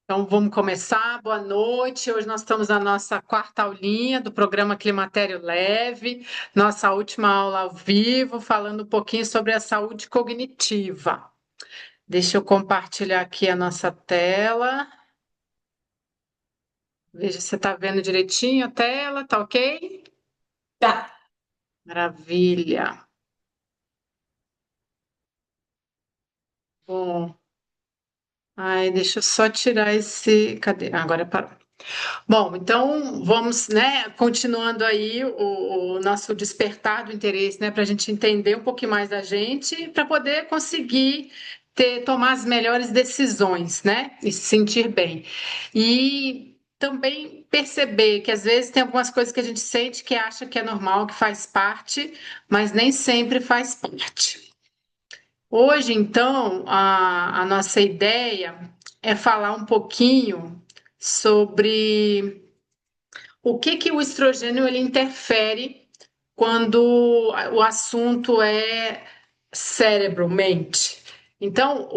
Então, vamos começar. Boa noite. Hoje nós estamos na nossa quarta aulinha do programa Climatério Leve, nossa última aula ao vivo, falando um pouquinho sobre a saúde cognitiva. Deixa eu compartilhar aqui a nossa tela. Veja se você está vendo direitinho a tela, tá ok? Tá. Maravilha. Bom, deixa eu só tirar esse. Cadê? Agora parou. Bom, então vamos, né, continuando aí o nosso despertar do interesse, né, para a gente entender um pouquinho mais da gente, para poder conseguir tomar as melhores decisões, né, e se sentir bem. E também perceber que às vezes tem algumas coisas que a gente sente que acha que é normal, que faz parte, mas nem sempre faz parte. Hoje, então, a nossa ideia é falar um pouquinho sobre o que que o estrogênio ele interfere quando o assunto é cérebro, mente? Então,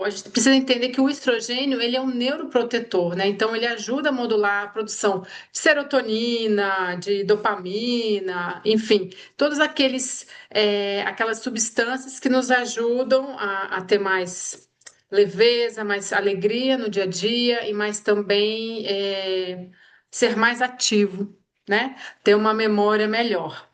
a gente precisa entender que o estrogênio ele é um neuroprotetor, né? Então, ele ajuda a modular a produção de serotonina, de dopamina, enfim, todos aquelas substâncias que nos ajudam a ter mais leveza, mais alegria no dia a dia e mais também ser mais ativo, né? Ter uma memória melhor.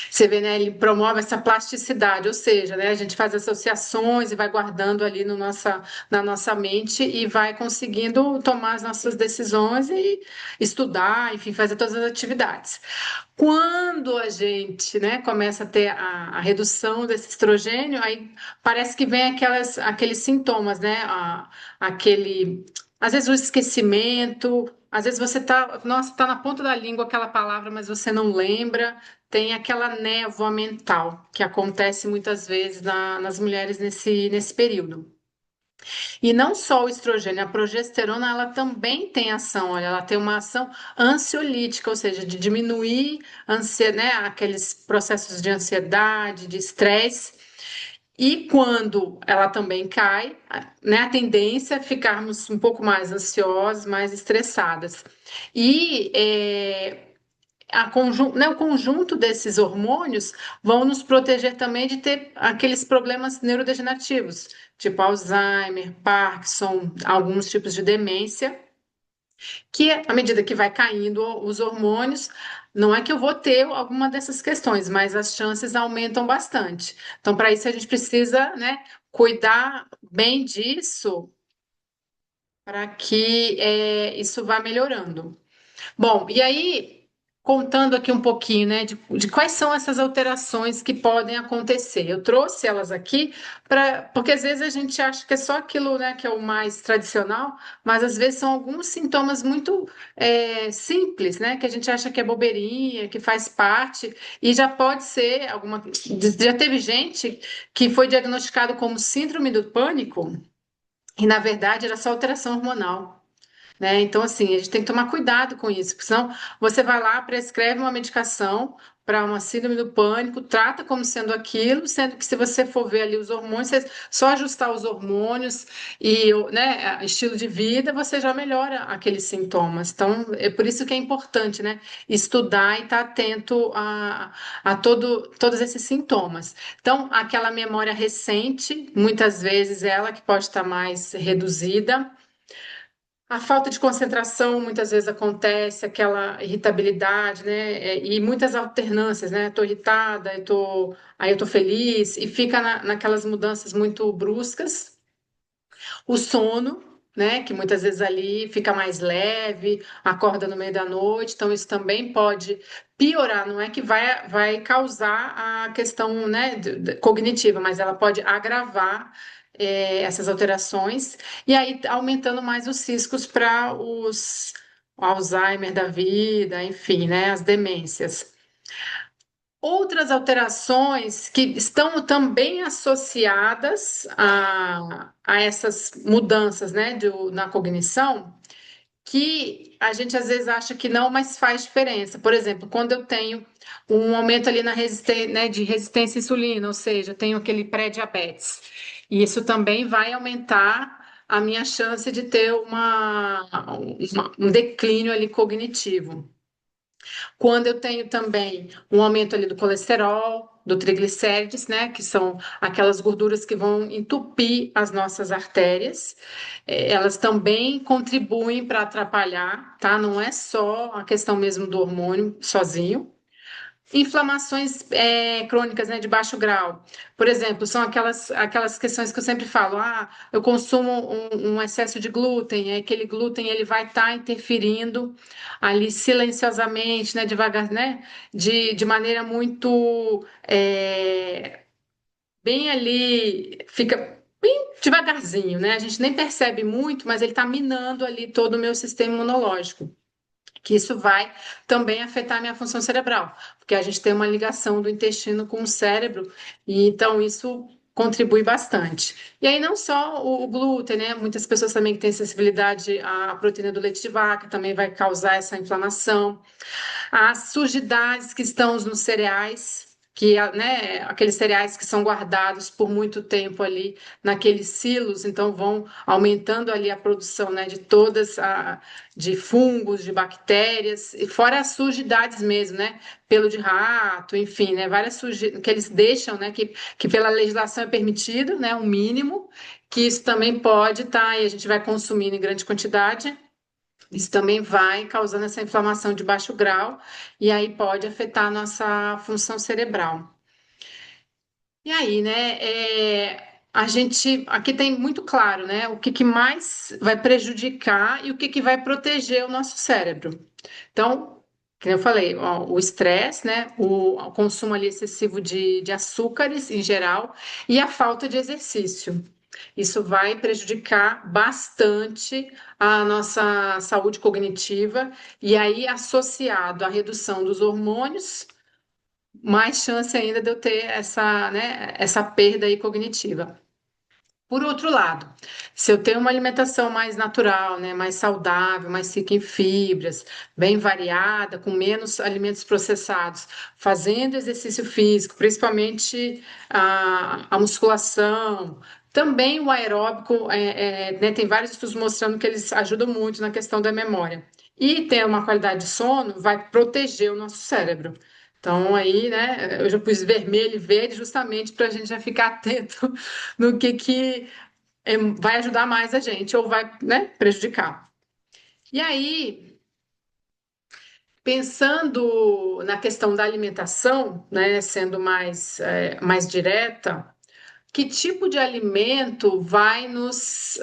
Você vê, né? Ele promove essa plasticidade, ou seja, né? A gente faz associações e vai guardando ali no na nossa mente e vai conseguindo tomar as nossas decisões e estudar, enfim, fazer todas as atividades. Quando a gente, né, começa a ter a redução desse estrogênio, aí parece que vem aqueles sintomas, né? Aquele, às vezes o esquecimento, às vezes você tá, nossa, tá na ponta da língua aquela palavra, mas você não lembra. Tem aquela névoa mental que acontece muitas vezes nas mulheres nesse período. E não só o estrogênio, a progesterona, ela também tem ação, olha, ela tem uma ação ansiolítica, ou seja, de diminuir né, aqueles processos de ansiedade, de estresse. E quando ela também cai, né, a tendência é ficarmos um pouco mais ansiosas, mais estressadas. E né, o conjunto desses hormônios vão nos proteger também de ter aqueles problemas neurodegenerativos, tipo Alzheimer, Parkinson, alguns tipos de demência, que à medida que vai caindo os hormônios, não é que eu vou ter alguma dessas questões, mas as chances aumentam bastante. Então, para isso, a gente precisa, né, cuidar bem disso para que isso vá melhorando. Bom, e aí, contando aqui um pouquinho, né, de quais são essas alterações que podem acontecer. Eu trouxe elas aqui porque às vezes a gente acha que é só aquilo, né, que é o mais tradicional, mas às vezes são alguns sintomas muito simples, né, que a gente acha que é bobeirinha, que faz parte, e já pode ser alguma. Já teve gente que foi diagnosticado como síndrome do pânico, e na verdade era só alteração hormonal, né? Então, assim, a gente tem que tomar cuidado com isso, porque senão você vai lá, prescreve uma medicação para uma síndrome do pânico, trata como sendo aquilo, sendo que se você for ver ali os hormônios, só ajustar os hormônios e, né, estilo de vida, você já melhora aqueles sintomas. Então, é por isso que é importante, né, estudar e estar atento a todos esses sintomas. Então, aquela memória recente, muitas vezes ela que pode estar mais reduzida. A falta de concentração muitas vezes acontece, aquela irritabilidade, né? E muitas alternâncias, né? Estou irritada, aí eu tô feliz, e fica naquelas mudanças muito bruscas. O sono, né? Que muitas vezes ali fica mais leve, acorda no meio da noite, então isso também pode piorar, não é que vai causar a questão, né, cognitiva, mas ela pode agravar essas alterações e aí aumentando mais os riscos para os o Alzheimer da vida, enfim, né, as demências. Outras alterações que estão também associadas a essas mudanças, né, na cognição, que a gente às vezes acha que não, mas faz diferença. Por exemplo, quando eu tenho um aumento ali na resistência, né, de resistência à insulina, ou seja, eu tenho aquele pré-diabetes, e isso também vai aumentar a minha chance de ter um declínio ali cognitivo. Quando eu tenho também um aumento ali do colesterol, do triglicérides, né, que são aquelas gorduras que vão entupir as nossas artérias, elas também contribuem para atrapalhar, tá? Não é só a questão mesmo do hormônio sozinho. Inflamações crônicas, né, de baixo grau. Por exemplo, são aquelas questões que eu sempre falo. Ah, eu consumo um excesso de glúten, aquele glúten ele vai estar interferindo ali silenciosamente, né, devagar, né, de maneira muito bem ali, fica bem devagarzinho, né? A gente nem percebe muito, mas ele está minando ali todo o meu sistema imunológico, que isso vai também afetar a minha função cerebral, porque a gente tem uma ligação do intestino com o cérebro, e então isso contribui bastante. E aí não só o glúten, né? Muitas pessoas também que têm sensibilidade à proteína do leite de vaca também vai causar essa inflamação. As sujidades que estão nos cereais, que, né, aqueles cereais que são guardados por muito tempo ali naqueles silos, então vão aumentando ali a produção, né, de de fungos, de bactérias, e fora as sujidades mesmo, né, pelo de rato, enfim, né, várias sujidades que eles deixam, né, que pela legislação é permitido, né, um mínimo, que isso também pode estar, e a gente vai consumindo em grande quantidade. Isso também vai causando essa inflamação de baixo grau e aí pode afetar a nossa função cerebral. E aí, né, a gente aqui tem muito claro, né, o que mais vai prejudicar e o que vai proteger o nosso cérebro. Então, como eu falei, ó, o estresse, né, o consumo ali excessivo de açúcares em geral e a falta de exercício. Isso vai prejudicar bastante a nossa saúde cognitiva, e aí, associado à redução dos hormônios, mais chance ainda de eu ter essa perda aí cognitiva. Por outro lado, se eu tenho uma alimentação mais natural, né, mais saudável, mais rica em fibras, bem variada, com menos alimentos processados, fazendo exercício físico, principalmente a musculação, também o aeróbico, né, tem vários estudos mostrando que eles ajudam muito na questão da memória. E ter uma qualidade de sono vai proteger o nosso cérebro. Então, aí, né, eu já pus vermelho e verde justamente para a gente já ficar atento no que vai ajudar mais a gente ou vai, né, prejudicar. E aí, pensando na questão da alimentação, né, sendo mais direta, que tipo de alimento vai nos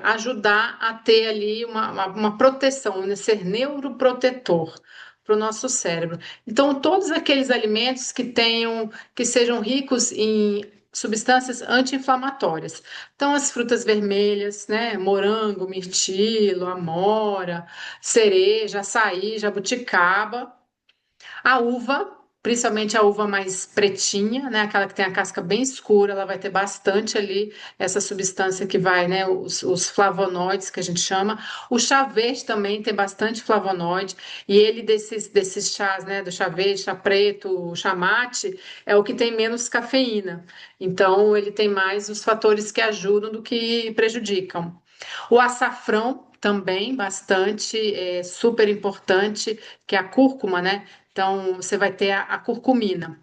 ajudar a ter ali uma proteção, né, ser neuroprotetor para o nosso cérebro? Então, todos aqueles alimentos que sejam ricos em substâncias anti-inflamatórias. Então, as frutas vermelhas, né? Morango, mirtilo, amora, cereja, açaí, jabuticaba. A uva, principalmente a uva mais pretinha, né? Aquela que tem a casca bem escura, ela vai ter bastante ali essa substância que vai, né? Os flavonoides que a gente chama. O chá verde também tem bastante flavonoide, e ele desses chás, né? Do chá verde, chá preto, chá mate, é o que tem menos cafeína. Então, ele tem mais os fatores que ajudam do que prejudicam. O açafrão também, bastante, super importante, que é a cúrcuma, né? Então, você vai ter a curcumina.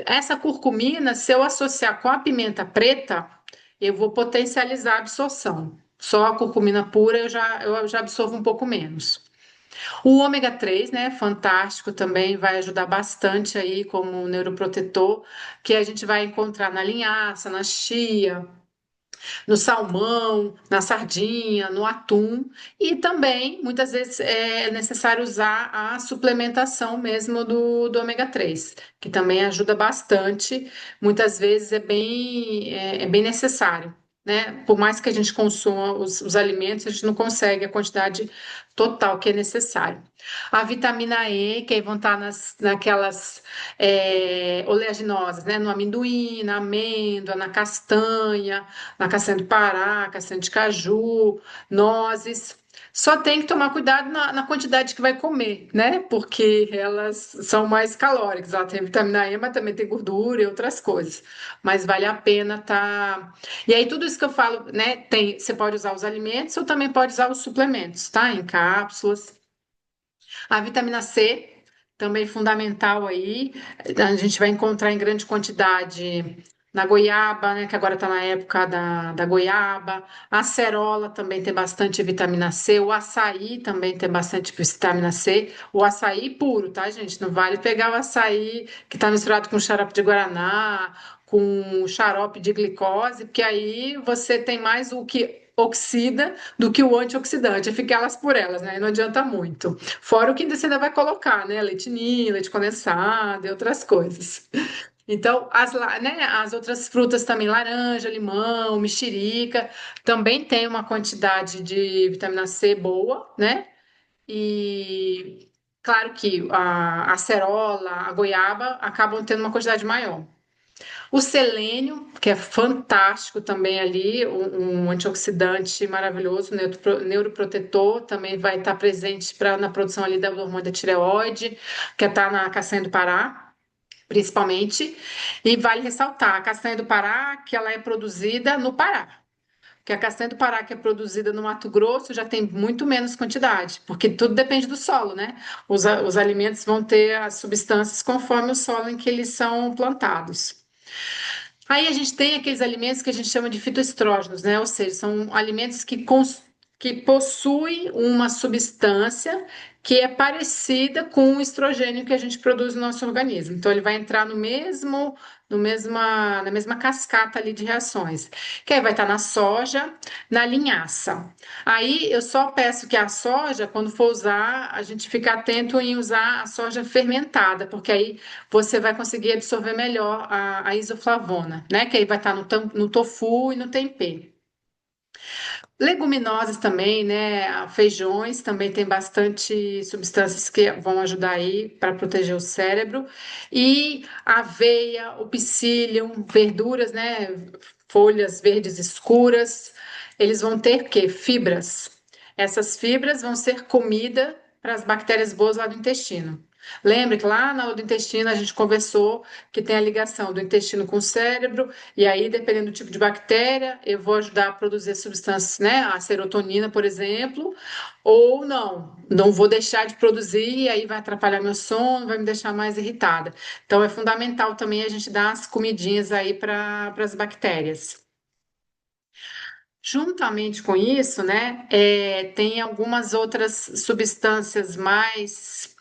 Essa curcumina, se eu associar com a pimenta preta, eu vou potencializar a absorção. Só a curcumina pura eu já absorvo um pouco menos. O ômega 3, né, fantástico também, vai ajudar bastante aí como neuroprotetor, que a gente vai encontrar na linhaça, na chia, no salmão, na sardinha, no atum, e também muitas vezes é necessário usar a suplementação mesmo do ômega 3, que também ajuda bastante, muitas vezes é bem necessário. Né? Por mais que a gente consuma os alimentos, a gente não consegue a quantidade total que é necessário. A vitamina E, que aí vão estar naquelas oleaginosas, né? No amendoim, na amêndoa, na castanha do Pará, castanha de caju, nozes. Só tem que tomar cuidado na quantidade que vai comer, né? Porque elas são mais calóricas. Ela tem vitamina E, mas também tem gordura e outras coisas. Mas vale a pena tá. E aí, tudo isso que eu falo, né? Tem, você pode usar os alimentos ou também pode usar os suplementos, tá? Em cápsulas. A vitamina C, também fundamental aí. A gente vai encontrar em grande quantidade na goiaba, né, que agora está na época da goiaba. A acerola também tem bastante vitamina C. O açaí também tem bastante vitamina C. O açaí puro, tá, gente? Não vale pegar o açaí que está misturado com xarope de guaraná, com xarope de glicose, porque aí você tem mais o que oxida do que o antioxidante. Fica elas por elas, né? Não adianta muito. Fora o que você ainda vai colocar, né? Leite ninho, leite condensado e outras coisas. Então, né, as outras frutas também, laranja, limão, mexerica, também tem uma quantidade de vitamina C boa, né? E claro que a acerola, a goiaba acabam tendo uma quantidade maior. O selênio, que é fantástico também ali, um antioxidante maravilhoso, neuroprotetor, também vai estar presente na produção ali do hormônio da tireoide, que está na castanha do Pará, principalmente. E vale ressaltar, a castanha do Pará, que ela é produzida no Pará. Porque a castanha do Pará, que é produzida no Mato Grosso, já tem muito menos quantidade, porque tudo depende do solo, né? Os alimentos vão ter as substâncias conforme o solo em que eles são plantados. Aí a gente tem aqueles alimentos que a gente chama de fitoestrógenos, né? Ou seja, são alimentos que possuem uma substância que é parecida com o estrogênio que a gente produz no nosso organismo. Então, ele vai entrar na mesma cascata ali de reações, que aí vai estar na soja, na linhaça. Aí eu só peço que a soja, quando for usar, a gente fique atento em usar a soja fermentada, porque aí você vai conseguir absorver melhor a isoflavona, né? Que aí vai estar no tofu e no tempê. Leguminosas também, né? Feijões também tem bastante substâncias que vão ajudar aí para proteger o cérebro. E aveia, o psyllium, verduras, né? Folhas verdes escuras, eles vão ter o quê? Fibras. Essas fibras vão ser comida para as bactérias boas lá do intestino. Lembra que lá na aula do intestino a gente conversou que tem a ligação do intestino com o cérebro, e aí, dependendo do tipo de bactéria, eu vou ajudar a produzir substâncias, né? A serotonina, por exemplo, ou não vou deixar de produzir, e aí vai atrapalhar meu sono, vai me deixar mais irritada. Então, é fundamental também a gente dar as comidinhas aí para as bactérias. Juntamente com isso, né, tem algumas outras substâncias mais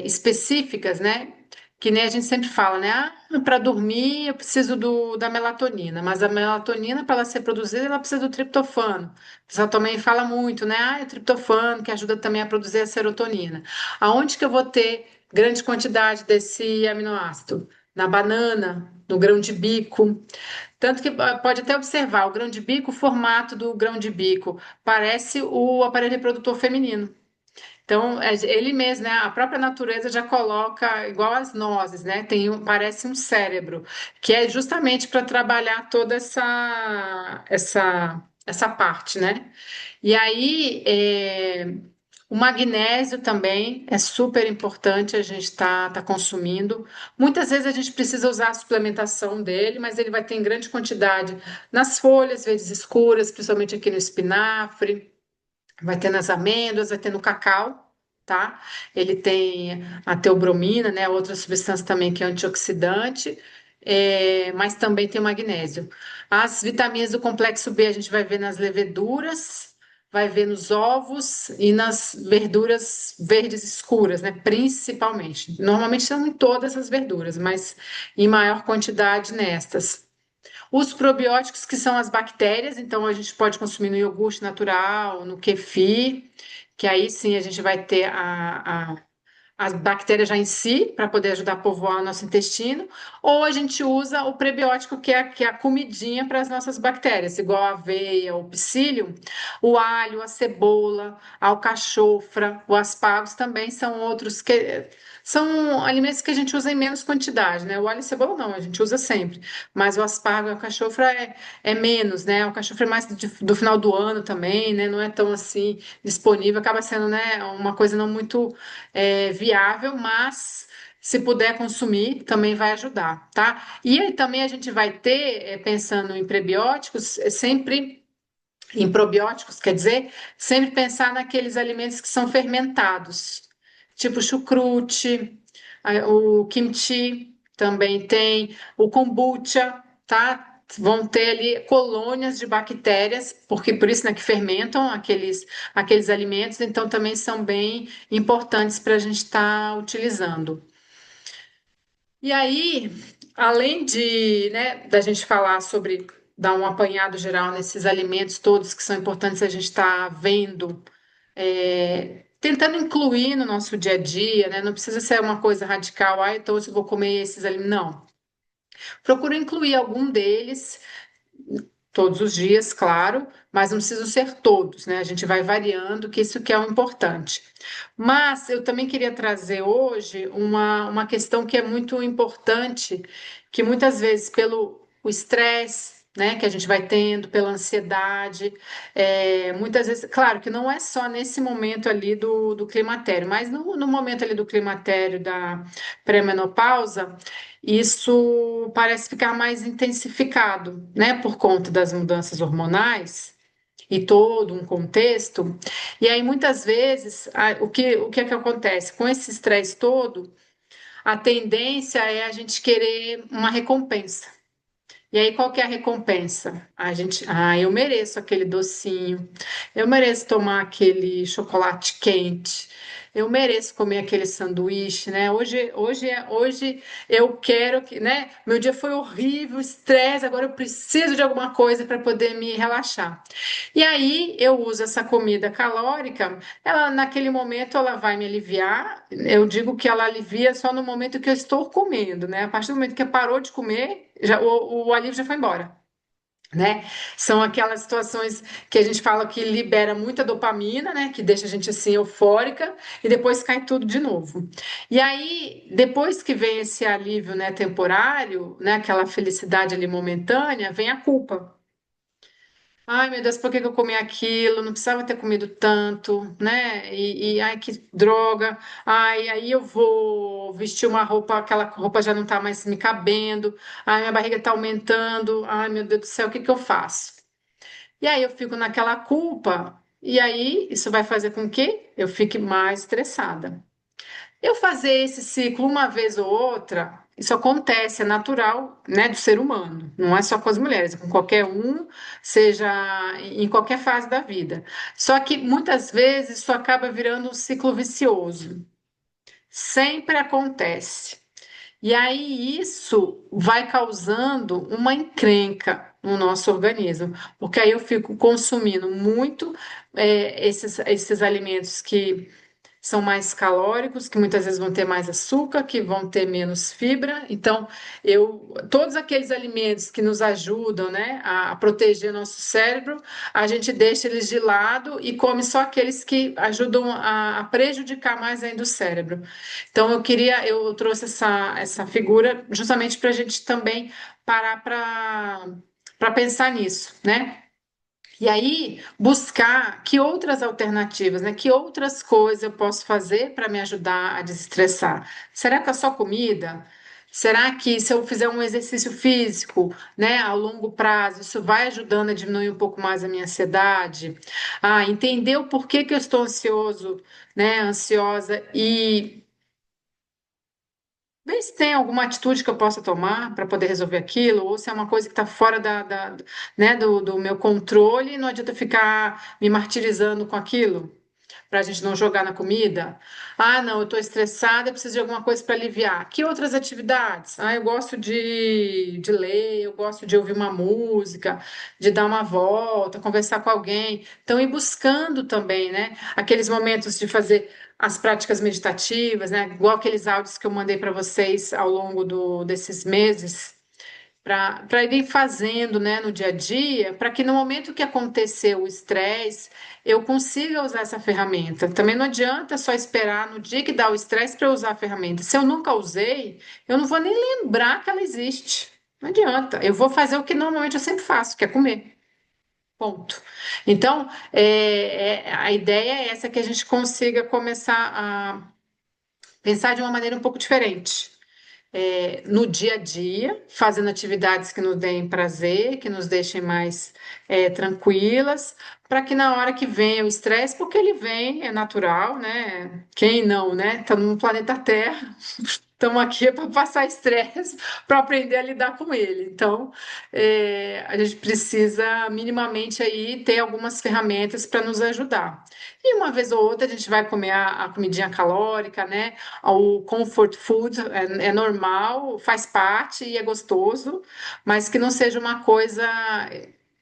específicas, né? Que nem a gente sempre fala, né? Ah, para dormir eu preciso da melatonina, mas a melatonina, para ela ser produzida, ela precisa do triptofano. O pessoal também fala muito, né? Ah, é o triptofano que ajuda também a produzir a serotonina. Aonde que eu vou ter grande quantidade desse aminoácido? Na banana, no grão de bico. Tanto que pode até observar o grão de bico, o formato do grão de bico parece o aparelho reprodutor feminino. Então, ele mesmo, né? A própria natureza já coloca igual as nozes, né? Parece um cérebro, que é justamente para trabalhar toda essa parte, né? E aí, o magnésio também é super importante a gente tá consumindo. Muitas vezes a gente precisa usar a suplementação dele, mas ele vai ter em grande quantidade nas folhas verdes escuras, principalmente aqui no espinafre. Vai ter nas amêndoas, vai ter no cacau, tá? Ele tem a teobromina, né? Outra substância também que é antioxidante, mas também tem o magnésio. As vitaminas do complexo B a gente vai ver nas leveduras, vai ver nos ovos e nas verduras verdes escuras, né? Principalmente. Normalmente são em todas as verduras, mas em maior quantidade nestas. Os probióticos, que são as bactérias, então a gente pode consumir no iogurte natural, no kefir, que aí sim a gente vai ter as bactérias já em si, para poder ajudar a povoar o nosso intestino, ou a gente usa o prebiótico, que é a comidinha para as nossas bactérias, igual a aveia, o psyllium, o alho, a cebola, a alcachofra, o aspargos também são outros que são alimentos que a gente usa em menos quantidade, né? O alho e a cebola não, a gente usa sempre, mas o aspargo e a alcachofra é menos, né? O alcachofra é mais do final do ano também, né? Não é tão assim disponível, acaba sendo, né, uma coisa não muito viável, mas se puder consumir, também vai ajudar, tá? E aí também a gente vai ter, pensando em prebióticos, sempre em probióticos, quer dizer, sempre pensar naqueles alimentos que são fermentados, tipo chucrute, o kimchi também tem, o kombucha, tá? Vão ter ali colônias de bactérias, porque por isso, né, que fermentam aqueles alimentos, então também são bem importantes para a gente estar utilizando. E aí, além de, né, da gente falar sobre dar um apanhado geral nesses alimentos todos que são importantes a gente estar vendo, tentando incluir no nosso dia a dia, né? Não precisa ser uma coisa radical, ah, então eu vou comer esses alimentos. Não. Procuro incluir algum deles todos os dias, claro, mas não precisam ser todos, né? A gente vai variando, que isso que é o importante. Mas eu também queria trazer hoje uma questão que é muito importante, que muitas vezes pelo o estresse, né, que a gente vai tendo, pela ansiedade, muitas vezes, claro que não é só nesse momento ali do climatério, mas no momento ali do climatério, da pré-menopausa, isso parece ficar mais intensificado, né, por conta das mudanças hormonais e todo um contexto. E aí, muitas vezes, o que é que acontece? Com esse estresse todo, a tendência é a gente querer uma recompensa. E aí, qual que é a recompensa? Eu mereço aquele docinho, eu mereço tomar aquele chocolate quente, eu mereço comer aquele sanduíche, né? Hoje eu quero que, né? Meu dia foi horrível, estresse, agora eu preciso de alguma coisa para poder me relaxar. E aí eu uso essa comida calórica, ela naquele momento ela vai me aliviar. Eu digo que ela alivia só no momento que eu estou comendo, né? A partir do momento que parou de comer, o alívio já foi embora. Né? São aquelas situações que a gente fala que libera muita dopamina, né? Que deixa a gente assim eufórica e depois cai tudo de novo. E aí, depois que vem esse alívio, né, temporário, né, aquela felicidade ali momentânea, vem a culpa. Ai, meu Deus, por que que eu comi aquilo? Não precisava ter comido tanto, né? Ai, que droga. Ai, aí eu vou vestir uma roupa, aquela roupa já não tá mais me cabendo. Ai, minha barriga tá aumentando. Ai, meu Deus do céu, o que que eu faço? E aí eu fico naquela culpa, e aí isso vai fazer com que eu fique mais estressada. Eu fazer esse ciclo uma vez ou outra, isso acontece, é natural, né, do ser humano. Não é só com as mulheres, é com qualquer um, seja em qualquer fase da vida. Só que muitas vezes isso acaba virando um ciclo vicioso. Sempre acontece. E aí isso vai causando uma encrenca no nosso organismo, porque aí eu fico consumindo muito esses alimentos que são mais calóricos, que muitas vezes vão ter mais açúcar, que vão ter menos fibra. Então, todos aqueles alimentos que nos ajudam, né, a proteger nosso cérebro, a gente deixa eles de lado e come só aqueles que ajudam a prejudicar mais ainda o cérebro. Então, eu trouxe essa figura justamente para a gente também parar para pensar nisso, né? E aí, buscar que outras alternativas, né? Que outras coisas eu posso fazer para me ajudar a desestressar? Será que é só comida? Será que se eu fizer um exercício físico, né, a longo prazo, isso vai ajudando a diminuir um pouco mais a minha ansiedade? Ah, entender o porquê que eu estou ansioso, né, ansiosa e ver se tem alguma atitude que eu possa tomar para poder resolver aquilo, ou se é uma coisa que está fora né, do meu controle, e não adianta ficar me martirizando com aquilo. para a gente não jogar na comida. Ah, não, eu estou estressada, eu preciso de alguma coisa para aliviar. Que outras atividades? Ah, eu gosto de ler, eu gosto de ouvir uma música, de dar uma volta, conversar com alguém. Então, ir buscando também, né? Aqueles momentos de fazer as práticas meditativas, né? Igual aqueles áudios que eu mandei para vocês ao longo desses meses para ir fazendo, né, no dia a dia, para que no momento que acontecer o estresse, eu consiga usar essa ferramenta. Também não adianta só esperar no dia que dá o estresse para eu usar a ferramenta. Se eu nunca usei, eu não vou nem lembrar que ela existe. Não adianta. Eu vou fazer o que normalmente eu sempre faço, que é comer. Ponto. Então, a ideia é essa que a gente consiga começar a pensar de uma maneira um pouco diferente no dia a dia, fazendo atividades que nos deem prazer, que nos deixem mais tranquilas, para que na hora que venha o estresse, porque ele vem, é natural, né? Quem não, né? Está no planeta Terra, estamos aqui para passar estresse, para aprender a lidar com ele. Então, a gente precisa minimamente aí ter algumas ferramentas para nos ajudar. E uma vez ou outra a gente vai comer a comidinha calórica, né? O comfort food é normal, faz parte e é gostoso, mas que não seja uma coisa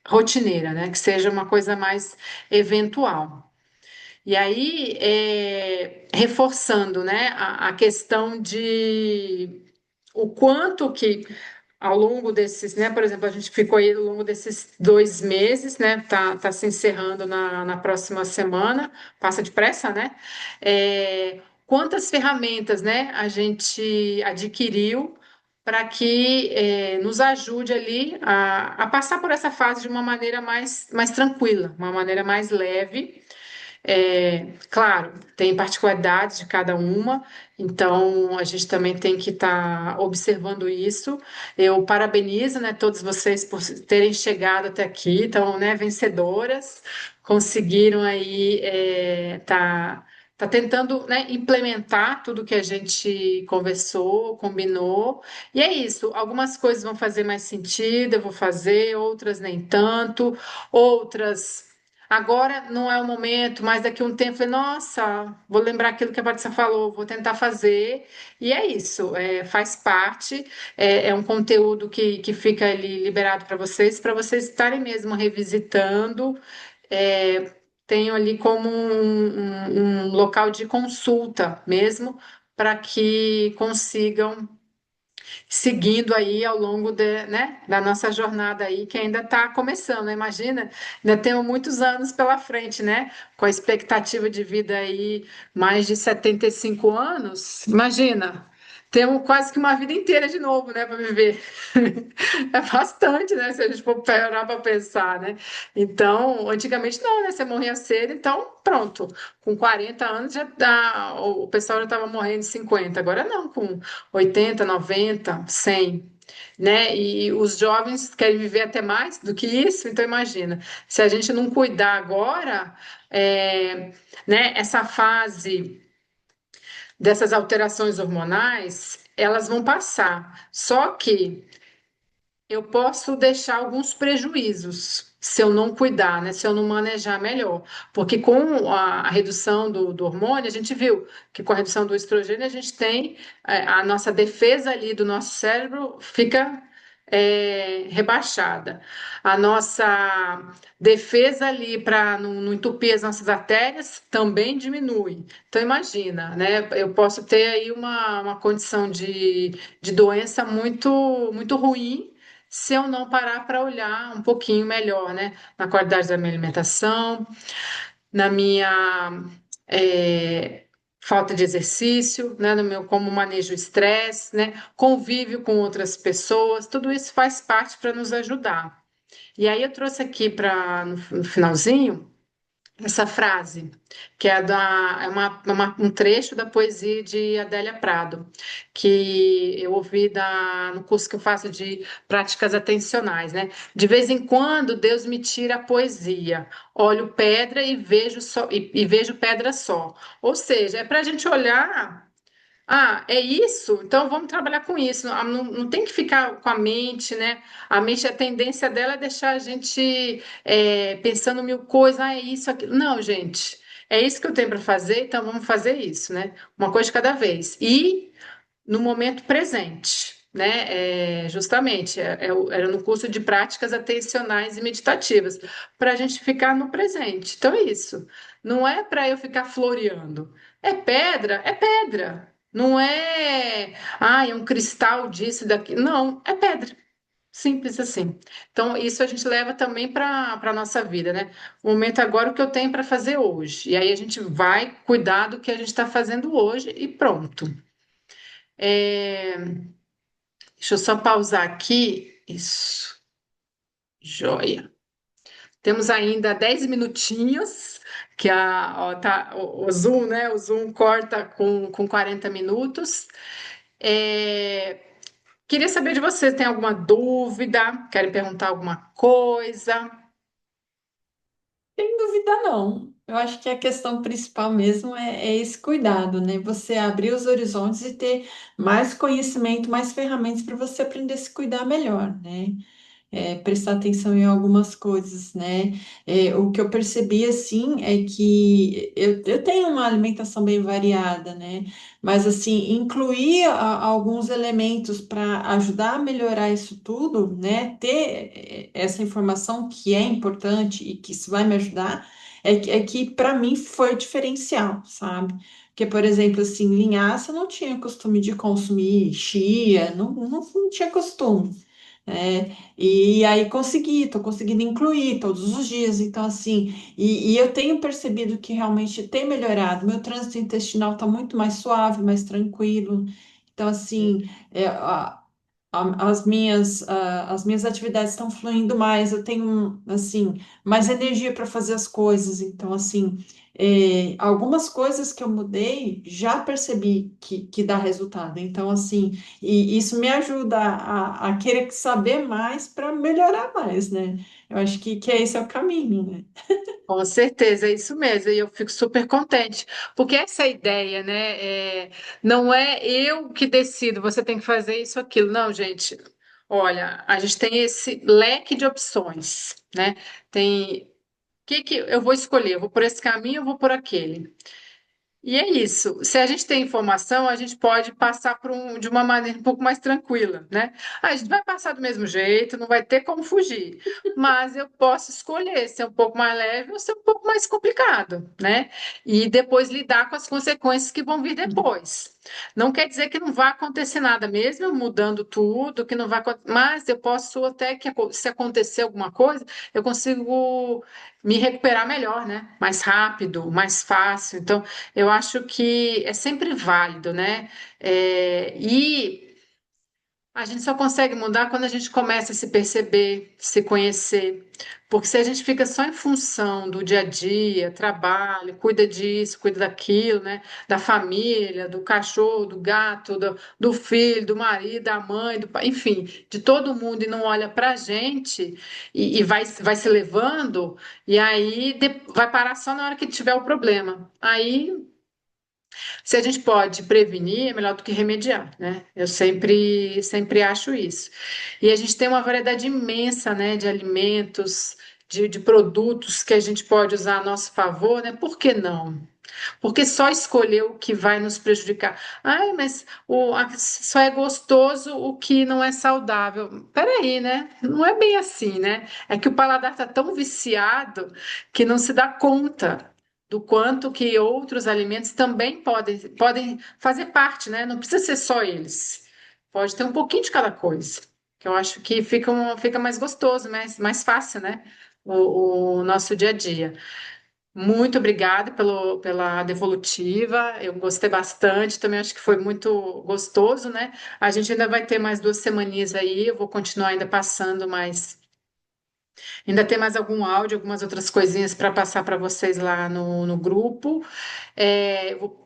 rotineira, né? Que seja uma coisa mais eventual. E aí, reforçando, né, a questão de o quanto que ao longo desses, né, por exemplo, a gente ficou aí ao longo desses 2 meses, né, tá se encerrando na próxima semana, passa depressa, né? Quantas ferramentas, né, a gente adquiriu para que nos ajude ali a passar por essa fase de uma maneira mais tranquila, uma maneira mais leve. Claro, tem particularidades de cada uma, então a gente também tem que estar observando isso. Eu parabenizo, né, todos vocês por terem chegado até aqui, então, né, vencedoras, conseguiram aí tá tentando, né, implementar tudo que a gente conversou, combinou, e é isso. Algumas coisas vão fazer mais sentido, eu vou fazer, outras nem tanto, outras. Agora não é o momento, mas daqui a um tempo, eu falei, nossa, vou lembrar aquilo que a Patrícia falou, vou tentar fazer. E é isso, faz parte, é um conteúdo que fica ali liberado para vocês estarem mesmo revisitando. É, tenho ali como um local de consulta mesmo, para que consigam seguindo aí ao longo né, da nossa jornada aí, que ainda está começando, né? Imagina, ainda temos muitos anos pela frente, né? Com a expectativa de vida aí, mais de 75 anos, imagina, temos quase que uma vida inteira de novo, né, para viver. É bastante, né, se a gente for parar para pensar, né? Então, antigamente não, né? Você morria cedo, então pronto. Com 40 anos já dá, o pessoal já estava morrendo de 50. Agora não, com 80, 90, 100, né? E os jovens querem viver até mais do que isso, então imagina, se a gente não cuidar agora, né, essa fase dessas alterações hormonais, elas vão passar. Só que eu posso deixar alguns prejuízos se eu não cuidar, né? Se eu não manejar melhor. Porque com a redução do hormônio, a gente viu que com a redução do estrogênio, a gente tem a nossa defesa ali do nosso cérebro fica rebaixada. A nossa defesa ali para não entupir as nossas artérias também diminui. Então, imagina, né? Eu posso ter aí uma condição de doença muito ruim se eu não parar para olhar um pouquinho melhor, né, na qualidade da minha alimentação, na minha é, falta de exercício, né, no meu como manejo o estresse, né, convívio com outras pessoas, tudo isso faz parte para nos ajudar. E aí eu trouxe aqui para no finalzinho essa frase, que um trecho da poesia de Adélia Prado, que eu ouvi no curso que eu faço de práticas atencionais, né? De vez em quando Deus me tira a poesia, olho pedra e vejo só, e vejo pedra só. Ou seja, é para a gente olhar. Ah, é isso? Então vamos trabalhar com isso. Não tem que ficar com a mente, né? A mente, a tendência dela é deixar a gente pensando mil coisas, ah, é isso, aquilo. Não, gente. é isso que eu tenho para fazer, então vamos fazer isso, né? Uma coisa de cada vez. E no momento presente, né? Justamente, era no curso de práticas atencionais e meditativas, para a gente ficar no presente. Então é isso. Não é para eu ficar floreando. É pedra, é pedra. Não é, é um cristal disso e daquilo. Não, é pedra. Simples assim. Então, isso a gente leva também para a nossa vida, né? O momento agora, o que eu tenho para fazer hoje. E aí a gente vai cuidar do que a gente está fazendo hoje e pronto. É, deixa eu só pausar aqui. Isso, joia. Temos ainda 10 minutinhos, que o Zoom, né? O Zoom corta com 40 minutos. É, queria saber de você, tem alguma dúvida? Querem perguntar alguma coisa? Sem dúvida, não. Eu acho que a questão principal mesmo é esse cuidado, né? Você abrir os horizontes e ter mais conhecimento, mais ferramentas para você aprender a se cuidar melhor, né? Prestar atenção em algumas coisas, né? O que eu percebi, assim, é que eu tenho uma alimentação bem variada, né? Mas, assim, incluir alguns elementos para ajudar a melhorar isso tudo, né? Ter essa informação que é importante e que isso vai me ajudar, é que para mim foi diferencial, sabe? Porque, por exemplo, assim, linhaça eu não tinha costume de consumir, chia, não tinha costume. E aí consegui, estou conseguindo incluir todos os dias, então assim, e eu tenho percebido que realmente tem melhorado, meu trânsito intestinal está muito mais suave, mais tranquilo, então assim, as minhas atividades estão fluindo mais, eu tenho, assim, mais energia para fazer as coisas. Então, assim, algumas coisas que eu mudei, já percebi que dá resultado. Então, assim, e isso me ajuda a querer saber mais para melhorar mais, né? Eu acho que esse é o caminho, né? Com certeza, é isso mesmo, e eu fico super contente, porque essa ideia, né, não é eu que decido, você tem que fazer isso, aquilo, não, gente, olha, a gente tem esse leque de opções, né, o que que eu vou escolher, eu vou por esse caminho, eu vou por aquele, e é isso. Se a gente tem informação, a gente pode passar de uma maneira um pouco mais tranquila, né? A gente vai passar do mesmo jeito, não vai ter como fugir. Mas eu posso escolher ser um pouco mais leve ou ser um pouco mais complicado, né? E depois lidar com as consequências que vão vir depois. Não quer dizer que não vai acontecer nada, mesmo eu mudando tudo, que não vai, mas eu posso até que se acontecer alguma coisa, eu consigo me recuperar melhor, né? Mais rápido, mais fácil. Então, eu acho que é sempre válido, né? E a gente só consegue mudar quando a gente começa a se perceber, se conhecer. Porque se a gente fica só em função do dia a dia, trabalho, cuida disso, cuida daquilo, né? Da família, do cachorro, do gato, do filho, do marido, da mãe, do pai, enfim, de todo mundo e não olha para a gente e vai se levando, e aí vai parar só na hora que tiver o problema. Aí se a gente pode prevenir, é melhor do que remediar, né? Eu sempre acho isso. E a gente tem uma variedade imensa, né, de alimentos, de produtos que a gente pode usar a nosso favor, né? Por que não? Porque só escolher o que vai nos prejudicar. Ai, mas só é gostoso o que não é saudável. Peraí, né? Não é bem assim, né? É que o paladar está tão viciado que não se dá conta do quanto que outros alimentos também podem fazer parte, né? Não precisa ser só eles. Pode ter um pouquinho de cada coisa, que eu acho que fica mais gostoso, mais fácil, né? O nosso dia a dia. Muito obrigada pela devolutiva. Eu gostei bastante, também acho que foi muito gostoso, né? A gente ainda vai ter mais 2 semaninhas aí, eu vou continuar ainda passando, mas ainda tem mais algum áudio, algumas outras coisinhas para passar para vocês lá no grupo.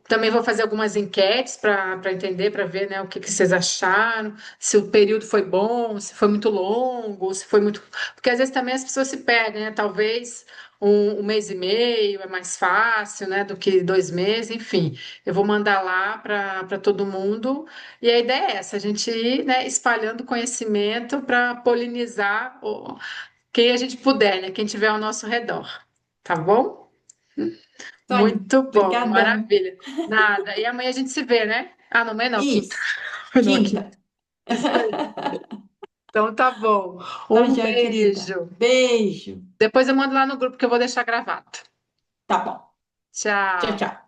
Também vou fazer algumas enquetes para entender, para ver, né, o que vocês acharam, se o período foi bom, se foi muito longo, se foi muito. Porque às vezes também as pessoas se perdem, né? Talvez um mês e meio é mais fácil, né, do que 2 meses, enfim. Eu vou mandar lá para todo mundo. E a ideia é essa, a gente ir, né, espalhando conhecimento para polinizar quem a gente puder, né? Quem tiver ao nosso redor. Tá bom? Isso aí. Muito bom, Obrigadão. maravilha. Nada. E amanhã a gente se vê, né? Ah, não, amanhã não, quinta. Isso. Não, quinta. Quinta. Isso aí. Então tá bom. Tá, Um joia, querida. beijo. Beijo. Depois eu mando lá no grupo que eu vou deixar gravado. Tá bom. Tchau, Tchau. tchau.